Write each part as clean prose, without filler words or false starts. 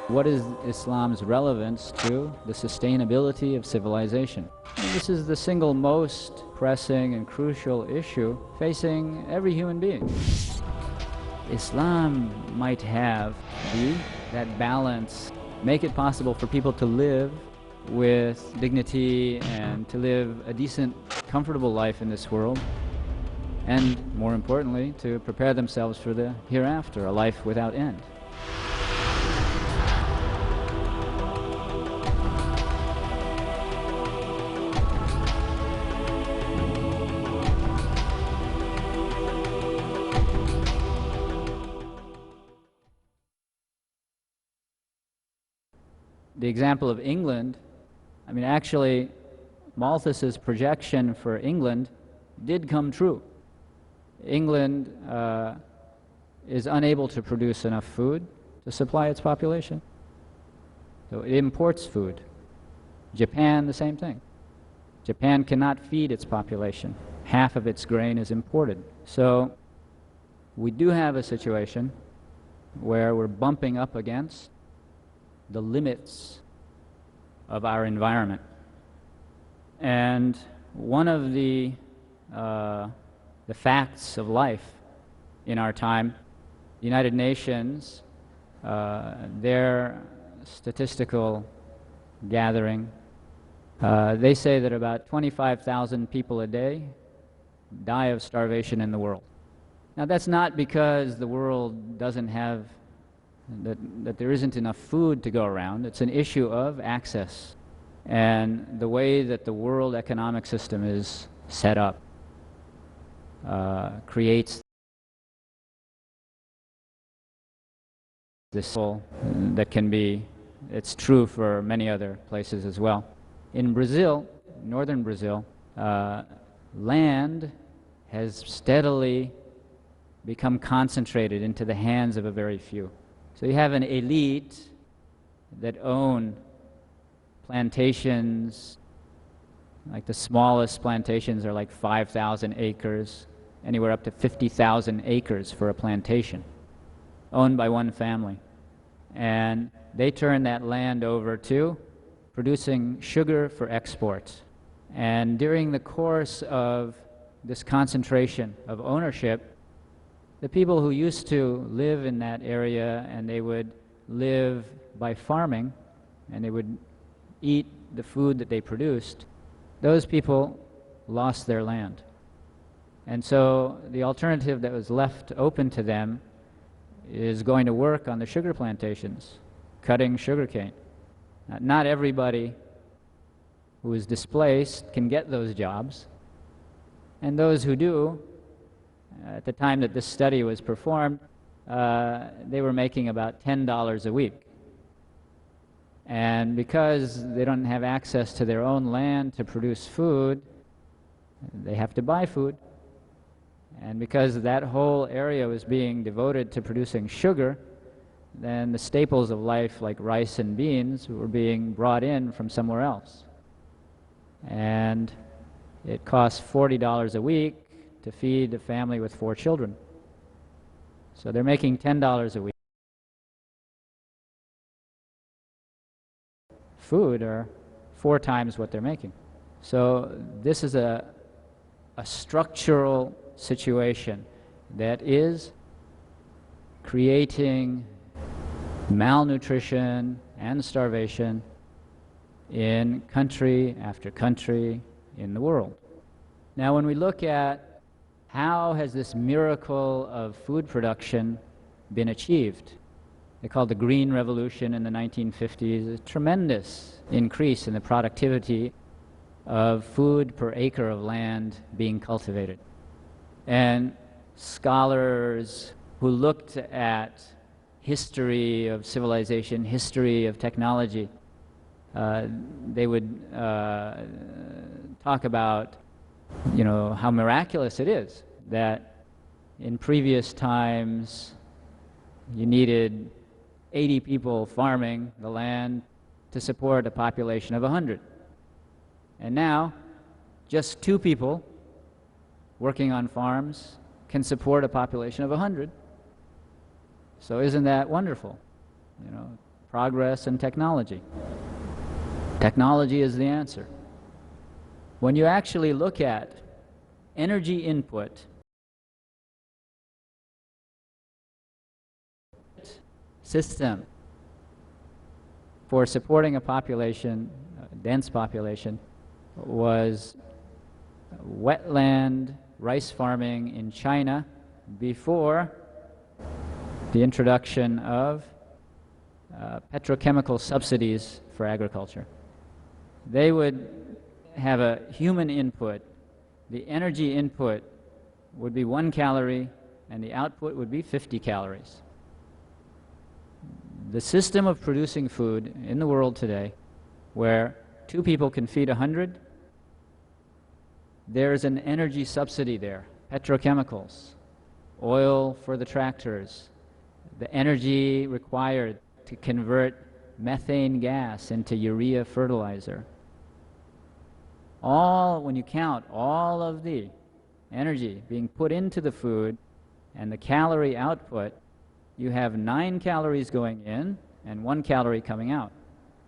What is Islam's relevance to the sustainability of civilization? And this is the single most pressing and crucial issue facing every human being. Islam might have that balance, make it possible for people to live with dignity and to live a decent, comfortable life in this world, and more importantly, to prepare themselves for the hereafter, a life without end. The example of England, I mean, actually, Malthus's projection for England did come true. England is unable to produce enough food to supply its population, so it imports food. Japan, the same thing. Japan cannot feed its population. Half of its grain is imported. So we do have a situation where we're bumping up against the limits of our environment. And one of the facts of life in our time, the United Nations, their statistical gathering, they say that about 25,000 people a day die of starvation in the world. Now that's not because the world doesn't have that there isn't enough food to go around. It's an issue of access. And the way that the world economic system is set up creates this that can be, it's true for many other places as well. In Brazil, northern Brazil, land has steadily become concentrated into the hands of a very few. So you have an elite that own plantations, like the smallest plantations are like 5,000 acres, anywhere up to 50,000 acres for a plantation, owned by one family. And they turn that land over to producing sugar for export. And during the course of this concentration of ownership, the people who used to live in that area, and they would live by farming, and they would eat the food that they produced, those people lost their land. And so the alternative that was left open to them is going to work on the sugar plantations, cutting sugarcane. Not everybody who is displaced can get those jobs, and those who do, at the time that this study was performed, they were making about $10 a week. And because they don't have access to their own land to produce food, they have to buy food. And because that whole area was being devoted to producing sugar, then the staples of life like rice and beans were being brought in from somewhere else. And it costs $40 a week to feed a family with 4 children. So they're making $10 a week. Food are 4 times what they're making. So this is a structural situation that is creating malnutrition and starvation in country after country in the world. Now when we look at how has this miracle of food production been achieved? They called the Green Revolution in the 1950s, a tremendous increase in the productivity of food per acre of land being cultivated. And scholars who looked at history of civilization, history of technology, they would talk about how miraculous it is that in previous times you needed 80 people farming the land to support a population of 100. And now, just 2 people working on farms can support a population of 100. So isn't that wonderful? progress and technology. Technology is the answer. When you actually look at energy input, system for supporting a population, a dense population, was wetland rice farming in China before the introduction of petrochemical subsidies for agriculture. They would have a human input. The energy input would be 1 calorie and the output would be 50 calories. The system of producing food in the world today, where 2 people can feed 100, there's an energy subsidy there. Petrochemicals, oil for the tractors, the energy required to convert methane gas into urea fertilizer. When you count all of the energy being put into the food and the calorie output, you have 9 calories going in and 1 calorie coming out.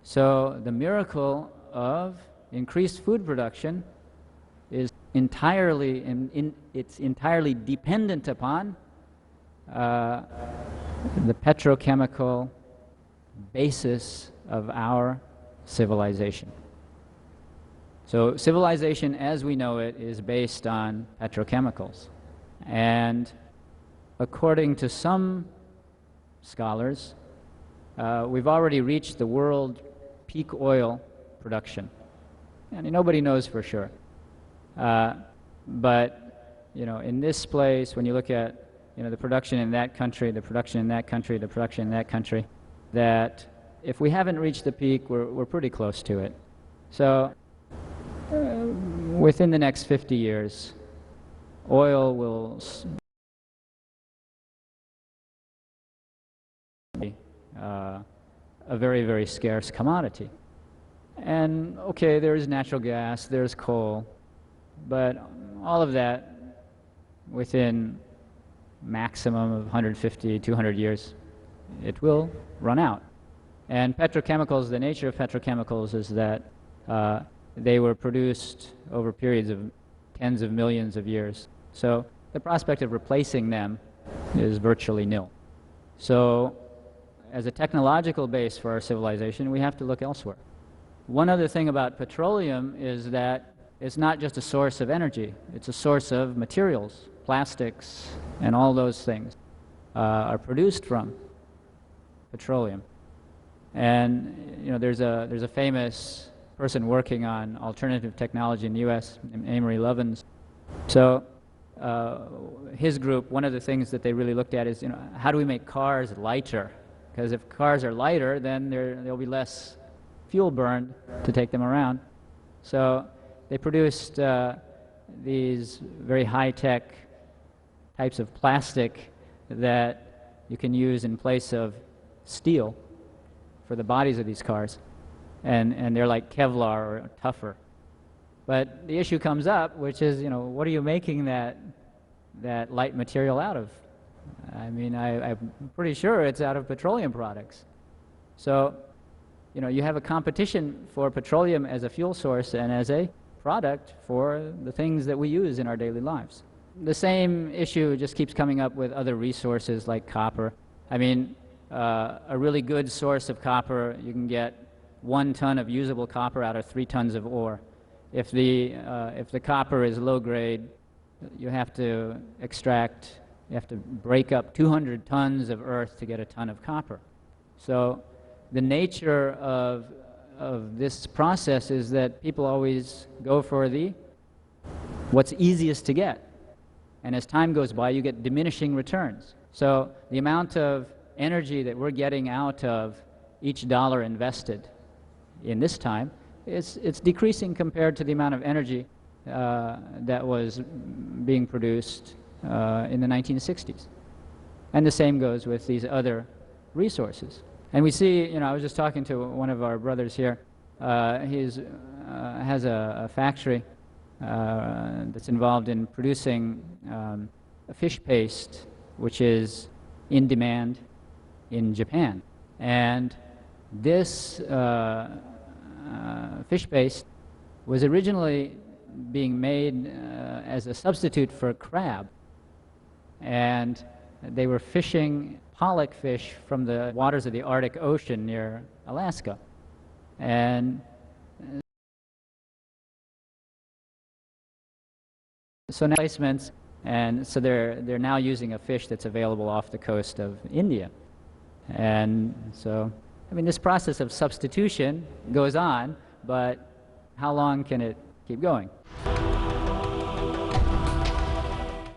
So the miracle of increased food production is entirely dependent upon the petrochemical basis of our civilization. So civilization as we know it is based on petrochemicals. And according to some scholars, we've already reached the world peak oil production. And nobody knows for sure. But in this place, when you look at the production in that country, the production in that country, the production in that country, that if we haven't reached the peak, we're pretty close to it. So within the next 50 years, oil will be a very, very scarce commodity. And okay, there's natural gas, there's coal, but all of that within maximum of 150, 200 years, it will run out. And petrochemicals, the nature of petrochemicals is that they were produced over periods of tens of millions of years. So the prospect of replacing them is virtually nil. So as a technological base for our civilization, we have to look elsewhere. One other thing about petroleum is that it's not just a source of energy, it's a source of materials. Plastics and all those things are produced from petroleum. And there's a famous person working on alternative technology in the U.S. named Amory Lovins. So his group, one of the things that they really looked at is how do we make cars lighter? Because if cars are lighter, then there'll be less fuel burned to take them around. So they produced these very high-tech types of plastic that you can use in place of steel for the bodies of these cars. And they're like Kevlar or tougher. But the issue comes up, which is, what are you making that light material out of? I mean, I'm pretty sure it's out of petroleum products. So, you have a competition for petroleum as a fuel source and as a product for the things that we use in our daily lives. The same issue just keeps coming up with other resources like copper. I mean, a really good source of copper, you can get 1 ton of usable copper out of 3 tons of ore. If the copper is low grade, you have to break up 200 tons of earth to get a ton of copper. So the nature of this process is that people always go for what's easiest to get. And as time goes by, you get diminishing returns. So the amount of energy that we're getting out of each dollar invested in this time, it's decreasing compared to the amount of energy that was being produced in the 1960s. And the same goes with these other resources. And we see, I was just talking to one of our brothers here. He has a factory that's involved in producing a fish paste, which is in demand in Japan. And This fish paste was originally being made as a substitute for crab, and they were fishing pollock fish from the waters of the Arctic Ocean near Alaska. And so now placements, and so they're now using a fish that's available off the coast of India. And so, I mean, this process of substitution goes on, but how long can it keep going?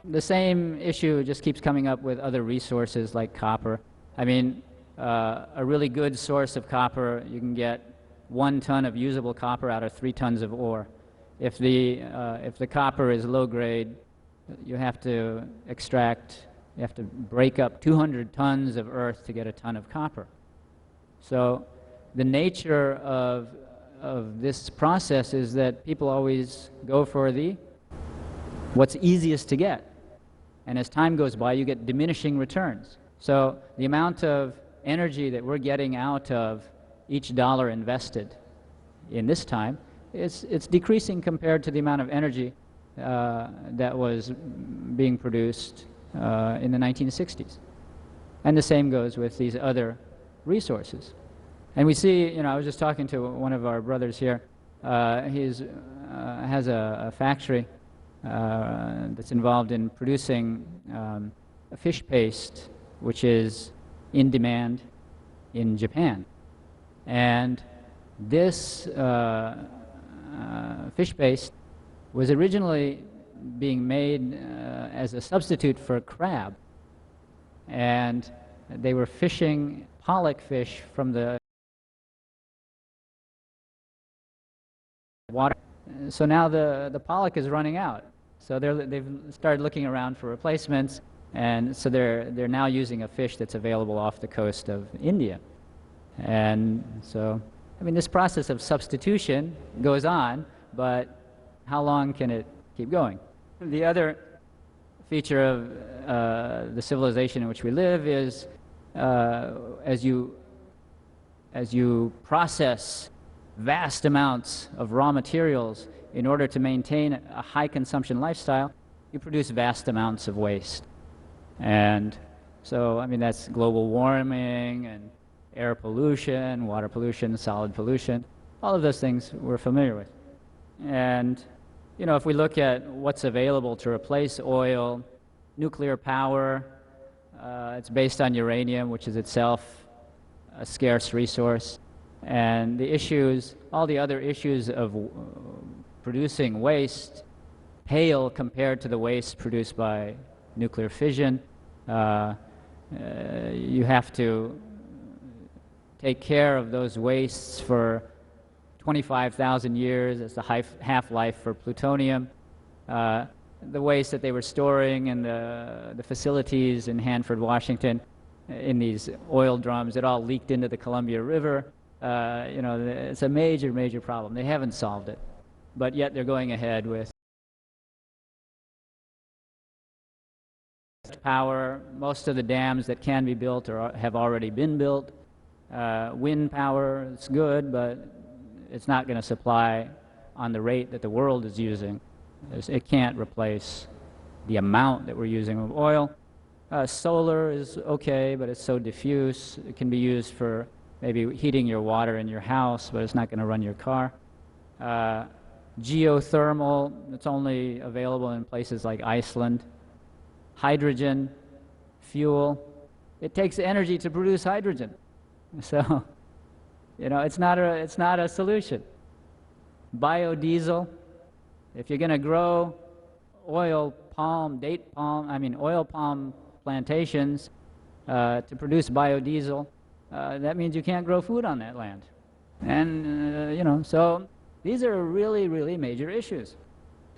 The same issue just keeps coming up with other resources like copper. I mean, a really good source of copper, you can get 1 ton of usable copper out of 3 tons of ore. If the copper is low grade, you have to break up 200 tons of earth to get a ton of copper. So the nature of this process is that people always go for what's easiest to get. And as time goes by, you get diminishing returns. So the amount of energy that we're getting out of each dollar invested in this time, it's decreasing compared to the amount of energy that was being produced in the 1960s. And the same goes with these other resources. And we see, you know, I was just talking to one of our brothers here. He has a factory that's involved in producing a fish paste, which is in demand in Japan. And this fish paste was originally being made as a substitute for crab. And they were fishing pollock fish from the water. So now the pollock is running out. So they've started looking around for replacements, and so they're now using a fish that's available off the coast of India. And so, I mean, this process of substitution goes on, but how long can it keep going? The other feature of the civilization in which we live is as you process vast amounts of raw materials in order to maintain a high consumption lifestyle, you produce vast amounts of waste. And so, I mean, that's global warming and air pollution, water pollution, solid pollution, all of those things we're familiar with. And, you know, if we look at what's available to replace oil, nuclear power, it's based on uranium, which is itself a scarce resource. And the issues, all the other issues of producing waste pale compared to the waste produced by nuclear fission. You have to take care of those wastes for 25,000 years. That's the half-life for plutonium. The waste that they were storing in the facilities in Hanford, Washington, in these oil drums, it all leaked into the Columbia River. You know, it's a major, major problem. They haven't solved it, but yet they're going ahead with power. Most of the dams that can be built have already been built. Wind power, it's good, but it's not going to supply on the rate that the world is using. It can't replace the amount that we're using of oil. Solar is okay, but it's so diffuse. It can be used for maybe heating your water in your house, but it's not going to run your car. Geothermal, it's only available in places like Iceland. Hydrogen, fuel, it takes energy to produce hydrogen. So, you know, it's not a solution. Biodiesel, if you're going to grow oil palm plantations to produce biodiesel, that means you can't grow food on that land. And, you know, so these are really, really major issues.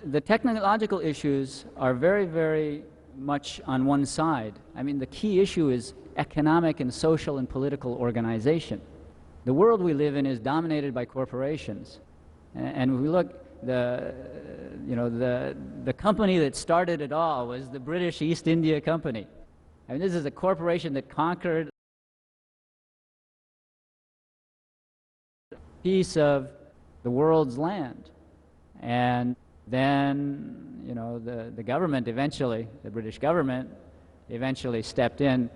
The technological issues are very, very much on one side. I mean, the key issue is economic and social and political organization. The world we live in is dominated by corporations. And if we look, the company that started it all was the British East India Company. I mean, this is a corporation that conquered piece of the world's land. And then, you know, the government eventually, the British government, eventually stepped in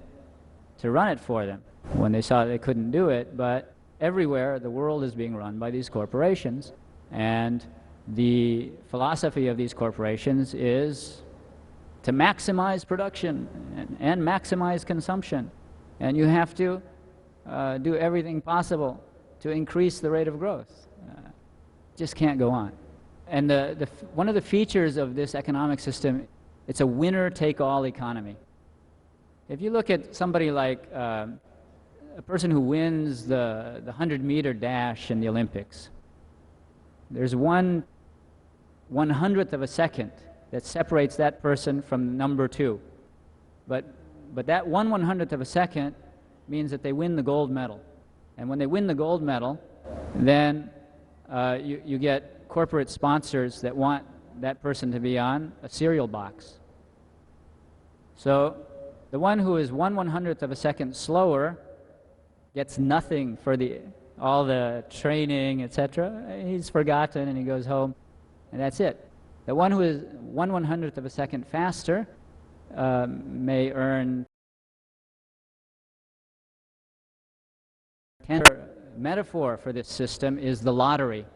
to run it for them when they saw they couldn't do it. But everywhere, the world is being run by these corporations. And the philosophy of these corporations is to maximize production and maximize consumption. And you have to do everything possible to increase the rate of growth. Just can't go on. And one of the features of this economic system, it's a winner-take-all economy. If you look at somebody like a person who wins the 100-meter dash in the Olympics, there's 1/100th of a second that separates that person from number 2. But that 1/100th of a second means that they win the gold medal. And when they win the gold medal, then you get corporate sponsors that want that person to be on a cereal box. So the one who is 1/100th of a second slower gets nothing for all the training, etc. He's forgotten and he goes home, and that's it. The one who is 1/100th of a second faster may earn 10. Metaphor for this system is the lottery.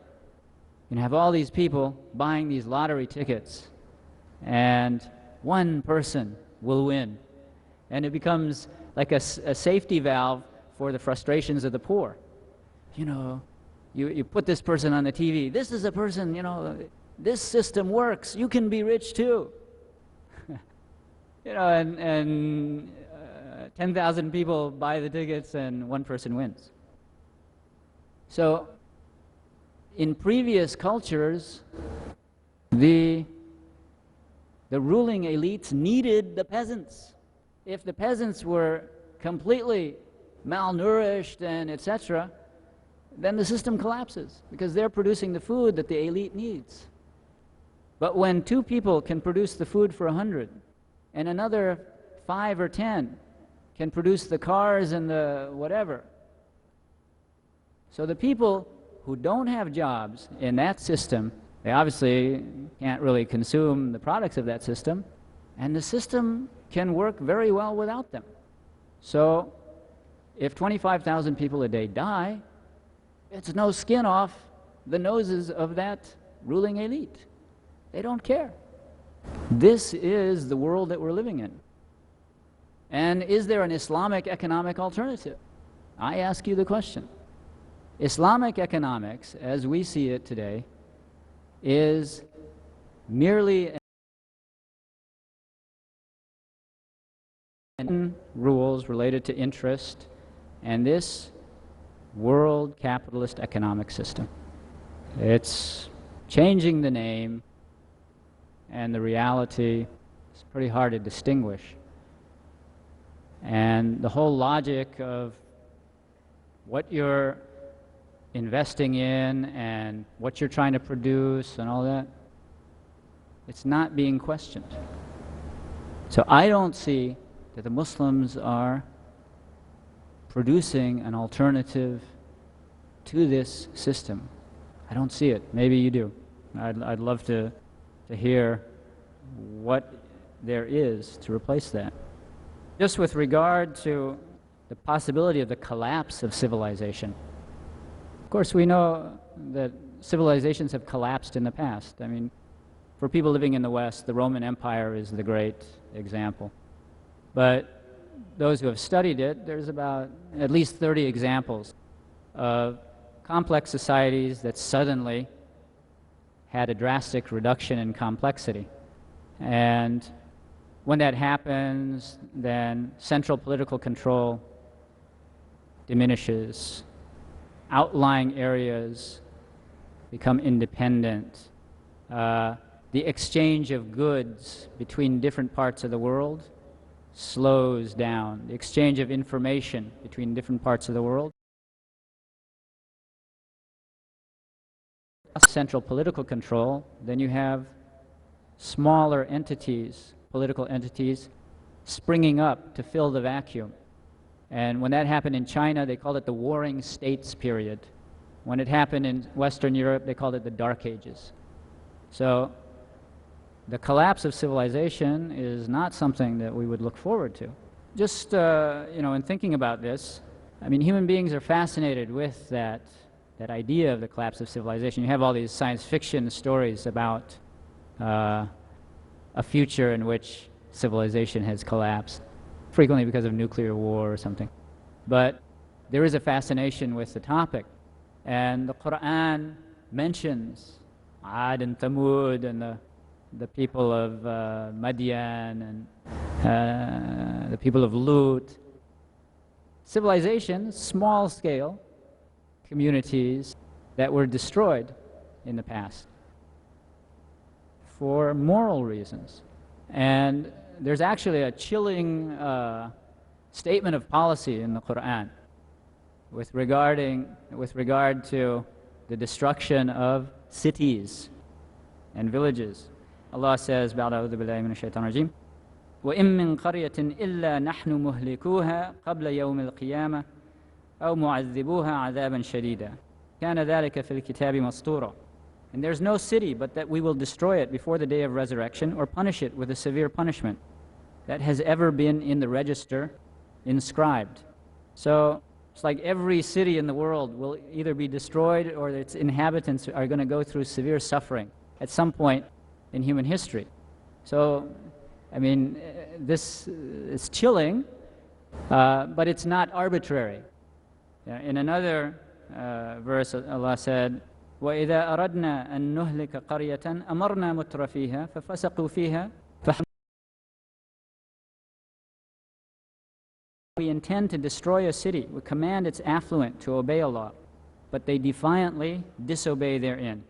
You have all these people buying these lottery tickets, and one person will win. And it becomes like a safety valve for the frustrations of the poor. You know, you put this person on the TV. This is a person, you know, this system works. You can be rich too. You know, and 10,000 people buy the tickets and one person wins. So in previous cultures, the ruling elites needed the peasants. If the peasants were completely malnourished and etc., then the system collapses because they're producing the food that the elite needs. But when 2 people can produce the food for 100, and another 5 or 10 can produce the cars and the whatever, so the people who don't have jobs in that system, they obviously can't really consume the products of that system, and the system can work very well without them. So if 25,000 people a day die, it's no skin off the noses of that ruling elite. They don't care. This is the world that we're living in. And is there an Islamic economic alternative? I ask you the question. Islamic economics, as we see it today, is merely rules related to interest and this world capitalist economic system. It's changing the name, and the reality is pretty hard to distinguish. And the whole logic of what you're investing in and what you're trying to produce and all that, it's not being questioned. So I don't see that the Muslims are producing an alternative to this system. I don't see it. Maybe you do. I'd love to hear what there is to replace that. Just with regard to the possibility of the collapse of civilization. Of course, we know that civilizations have collapsed in the past. I mean, for people living in the West, the Roman Empire is the great example. But those who have studied it, there's about at least 30 examples of complex societies that suddenly had a drastic reduction in complexity. And when that happens, then central political control diminishes. Outlying areas become independent. The exchange of goods between different parts of the world slows down. The exchange of information between different parts of the world. Central political control, then you have smaller entities, political entities, springing up to fill the vacuum. And when that happened in China, they called it the Warring States period. When it happened in Western Europe, they called it the Dark Ages. So the collapse of civilization is not something that we would look forward to. Just, in thinking about this, I mean, human beings are fascinated with that idea of the collapse of civilization. You have all these science fiction stories about a future in which civilization has collapsed, frequently because of nuclear war or something. But there is a fascination with the topic. And the Quran mentions Ad and Thamud and the people of Madian and the people of Lut. Civilizations, small scale communities that were destroyed in the past for moral reasons. And there's actually a chilling statement of policy in the Quran with regard to the destruction of cities and villages. Allah says, بعد أعوذ بالله من الشيطان الرجيم وإن من قرية إلا نحن مهلكوها قبل يوم القيامة أو معذبوها عذابا شديدا كان ذلك في الكتاب مسطورا. And there's no city but that we will destroy it before the day of resurrection or punish it with a severe punishment that has ever been in the register inscribed. So it's like every city in the world will either be destroyed or its inhabitants are going to go through severe suffering at some point in human history. So, I mean, this is chilling, but it's not arbitrary. In another verse, Allah said, وَإِذَا أَرَدْنَا أَن نُهْلِكَ قَرْيَةً أَمَرْنَا مُتْرَ فِيهَا فَفَسَقُوا فِيهَا. We intend to destroy a city, we command its affluent to obey Allah, but they defiantly disobey therein.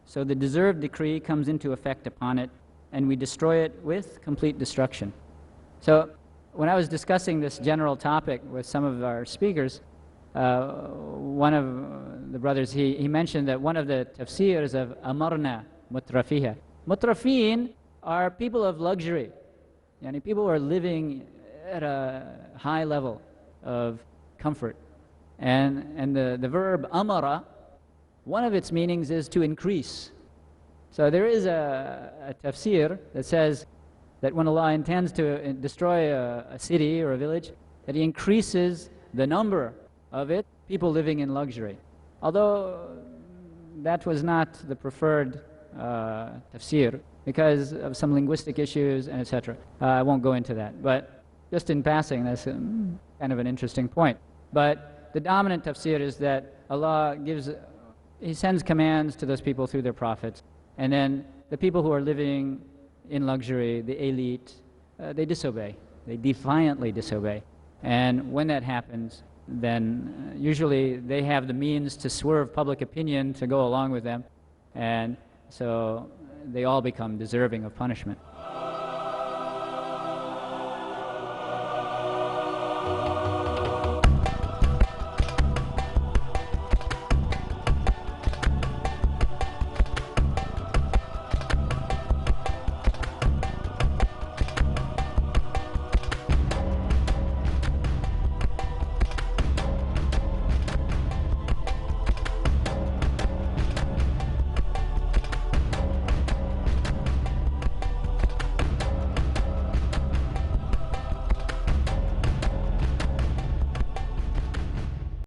So the deserved decree comes into effect upon it, and we destroy it with complete destruction. So when I was discussing this general topic with some of our speakers, one of the brothers, he mentioned that one of the tafsirs of Amarna Mutrafiha. Mutrafin are people of luxury. Yani people who are living at a high level of comfort. And the verb amara, one of its meanings is to increase. So there is a tafsir that says that when Allah intends to destroy a city or a village, that He increases the number of it, people living in luxury. Although that was not the preferred tafsir because of some linguistic issues and etc. I won't go into that. But just in passing, that's kind of an interesting point. But the dominant tafsir is that Allah He sends commands to those people through their prophets. And then the people who are living in luxury, the elite, they disobey. They defiantly disobey. And when that happens, then usually they have the means to swerve public opinion to go along with them. And so they all become deserving of punishment.